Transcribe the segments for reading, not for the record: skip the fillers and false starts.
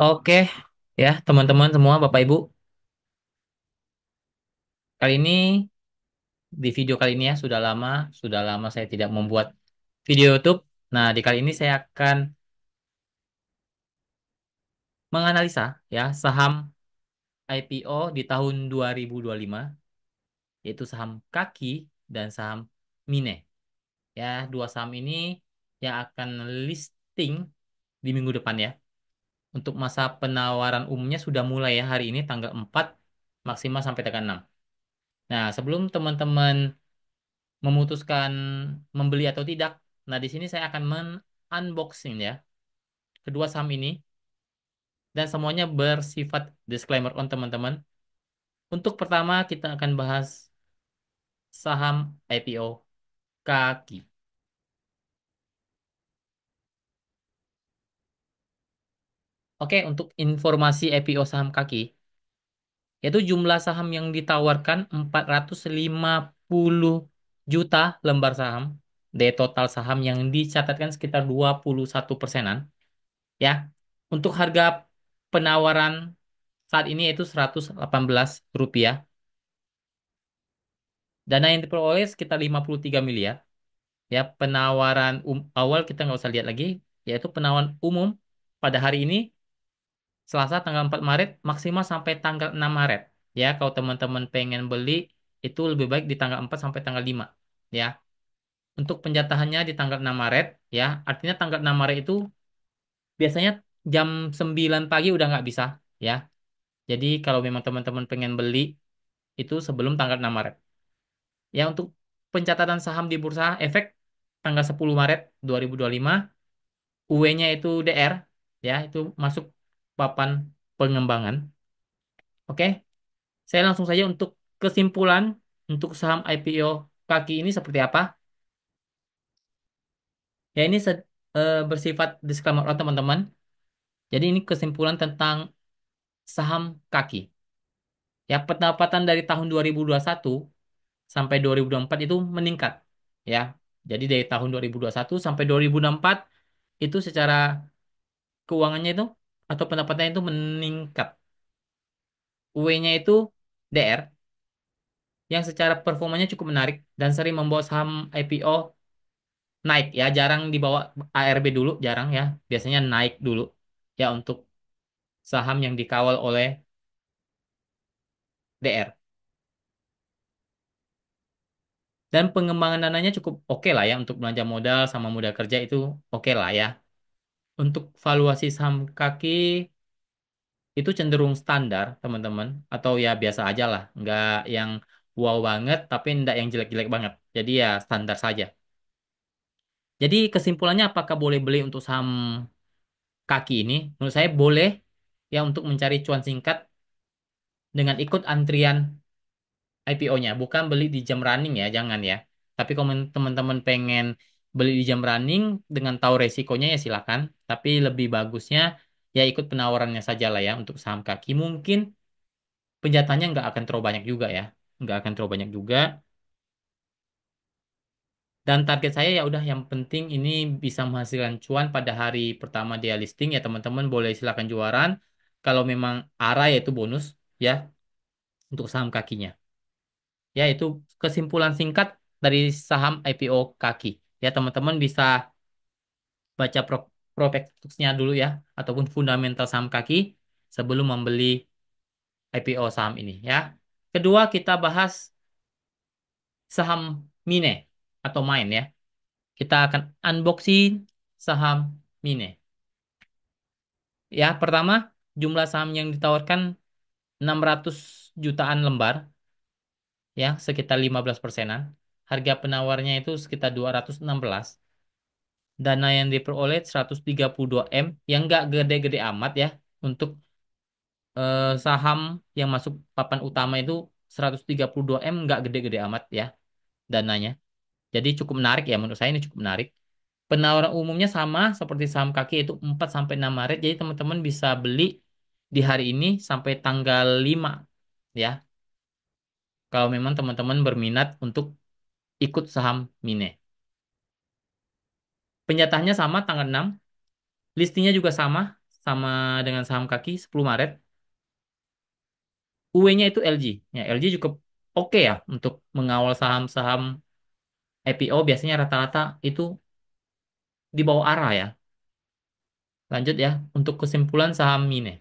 Oke, ya teman-teman semua, Bapak Ibu. Kali ini di video kali ini ya sudah lama saya tidak membuat video YouTube. Nah, di kali ini saya akan menganalisa ya saham IPO di tahun 2025, yaitu saham Kaki dan saham Mine. Ya, dua saham ini yang akan listing di minggu depan ya. Untuk masa penawaran umumnya sudah mulai ya hari ini tanggal 4 maksimal sampai tanggal 6. Nah, sebelum teman-teman memutuskan membeli atau tidak. Nah, di sini saya akan men-unboxing ya kedua saham ini dan semuanya bersifat disclaimer on teman-teman. Untuk pertama kita akan bahas saham IPO Kaki. Oke, untuk informasi IPO saham Kaki, yaitu jumlah saham yang ditawarkan 450 juta lembar saham dari total saham yang dicatatkan sekitar 21 persenan. Ya, untuk harga penawaran saat ini yaitu Rp118. Dana yang diperoleh sekitar 53 miliar. Ya, penawaran awal kita nggak usah lihat lagi, yaitu penawaran umum pada hari ini, Selasa tanggal 4 Maret, maksimal sampai tanggal 6 Maret. Ya, kalau teman-teman pengen beli, itu lebih baik di tanggal 4 sampai tanggal 5. Ya, untuk penjatahannya di tanggal 6 Maret, ya, artinya tanggal 6 Maret itu biasanya jam 9 pagi udah nggak bisa. Ya, jadi kalau memang teman-teman pengen beli, itu sebelum tanggal 6 Maret. Ya, untuk pencatatan saham di Bursa Efek tanggal 10 Maret 2025, UE-nya itu DR, ya, itu masuk papan pengembangan. Oke, saya langsung saja untuk kesimpulan untuk saham IPO Kaki ini seperti apa. Ya, ini bersifat disclaimer oh, teman-teman. Jadi ini kesimpulan tentang saham Kaki. Ya, pendapatan dari tahun 2021 sampai 2024 itu meningkat. Ya, jadi dari tahun 2021 sampai 2024 itu secara keuangannya itu atau pendapatannya itu meningkat. UE-nya itu DR yang secara performanya cukup menarik dan sering membawa saham IPO naik ya, jarang dibawa ARB dulu, jarang ya. Biasanya naik dulu ya untuk saham yang dikawal oleh DR. Dan pengembangan dananya cukup oke lah ya untuk belanja modal sama modal kerja itu oke lah ya. Untuk valuasi saham kaki itu cenderung standar, teman-teman. Atau ya biasa aja lah. Nggak yang wow banget, tapi nggak yang jelek-jelek banget. Jadi ya standar saja. Jadi kesimpulannya apakah boleh beli untuk saham kaki ini? Menurut saya boleh ya untuk mencari cuan singkat dengan ikut antrian IPO-nya. Bukan beli di jam running ya, jangan ya. Tapi kalau teman-teman pengen beli di jam running dengan tahu resikonya ya silakan. Tapi lebih bagusnya ya ikut penawarannya saja lah ya untuk saham kaki. Mungkin penjatahannya nggak akan terlalu banyak juga ya, nggak akan terlalu banyak juga. Dan target saya ya udah yang penting ini bisa menghasilkan cuan pada hari pertama dia listing ya teman-teman boleh silakan juaran. Kalau memang arah yaitu bonus ya untuk saham kakinya. Ya itu kesimpulan singkat dari saham IPO kaki. Ya teman-teman bisa baca prospektusnya dulu ya ataupun fundamental saham kaki sebelum membeli IPO saham ini ya. Kedua kita bahas saham Mine atau Main ya. Kita akan unboxing saham Mine. Ya, pertama, jumlah saham yang ditawarkan 600 jutaan lembar, ya, sekitar 15 persenan. Harga penawarnya itu sekitar 216. Dana yang diperoleh 132 M, yang nggak gede-gede amat ya. Untuk saham yang masuk papan utama itu 132 M, nggak gede-gede amat ya dananya. Jadi cukup menarik ya, menurut saya ini cukup menarik. Penawaran umumnya sama seperti saham kaki itu 4 sampai 6 Maret. Jadi teman-teman bisa beli di hari ini sampai tanggal 5 ya. Kalau memang teman-teman berminat untuk ikut saham Mine. Penjatahannya sama tanggal 6, listingnya juga sama sama dengan saham kaki 10 Maret, UE-nya itu LG. Ya, LG cukup oke ya untuk mengawal saham-saham IPO, biasanya rata-rata itu di bawah arah ya. Lanjut ya, untuk kesimpulan saham Mine.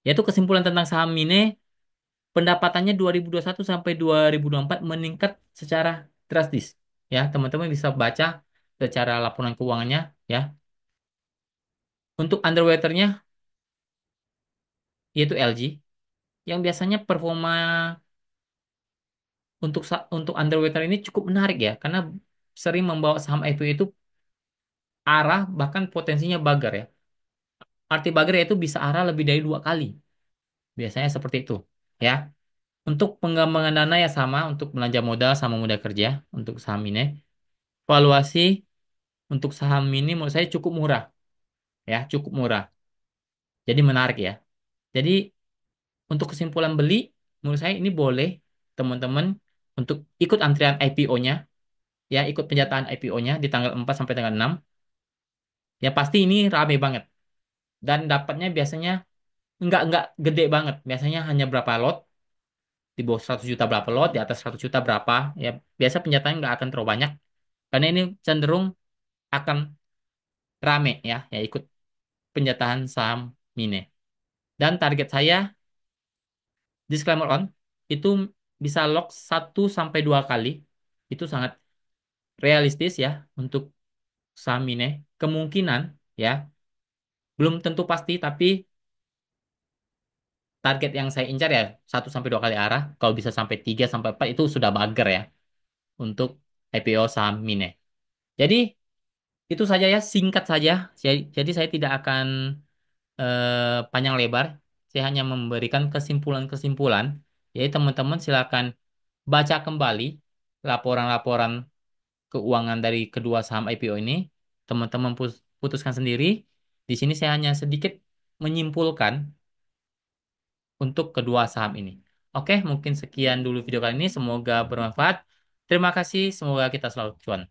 Yaitu kesimpulan tentang saham Mine, pendapatannya 2021 sampai 2024 meningkat secara drastis. Ya, teman-teman bisa baca secara laporan keuangannya ya. Untuk underwaternya yaitu LG yang biasanya performa untuk underwater ini cukup menarik ya karena sering membawa saham IPO itu arah bahkan potensinya bagar ya. Arti bagar yaitu bisa arah lebih dari 2 kali. Biasanya seperti itu ya. Untuk pengembangan dana ya sama untuk belanja modal sama modal kerja untuk saham ini. Valuasi untuk saham ini menurut saya cukup murah ya, cukup murah. Jadi menarik ya. Jadi untuk kesimpulan beli menurut saya ini boleh teman-teman untuk ikut antrian IPO-nya ya, ikut penjataan IPO-nya di tanggal 4 sampai tanggal 6. Ya pasti ini rame banget dan dapatnya biasanya nggak gede banget. Biasanya hanya berapa lot, di bawah 100 juta berapa lot, di atas 100 juta berapa. Ya biasa penjataannya nggak akan terlalu banyak karena ini cenderung akan rame ya, ya ikut penjatahan saham Mine. Dan target saya, disclaimer on, itu bisa lock 1 sampai 2 kali. Itu sangat realistis ya untuk saham Mine. Kemungkinan ya, belum tentu pasti, tapi target yang saya incar ya 1 sampai 2 kali arah. Kalau bisa sampai 3 sampai 4 itu sudah bager ya untuk IPO saham Mine. Jadi itu saja ya, singkat saja. Jadi saya tidak akan panjang lebar. Saya hanya memberikan kesimpulan-kesimpulan. Jadi teman-teman silakan baca kembali laporan-laporan keuangan dari kedua saham IPO ini. Teman-teman putuskan sendiri. Di sini saya hanya sedikit menyimpulkan untuk kedua saham ini. Oke, mungkin sekian dulu video kali ini. Semoga bermanfaat. Terima kasih. Semoga kita selalu cuan.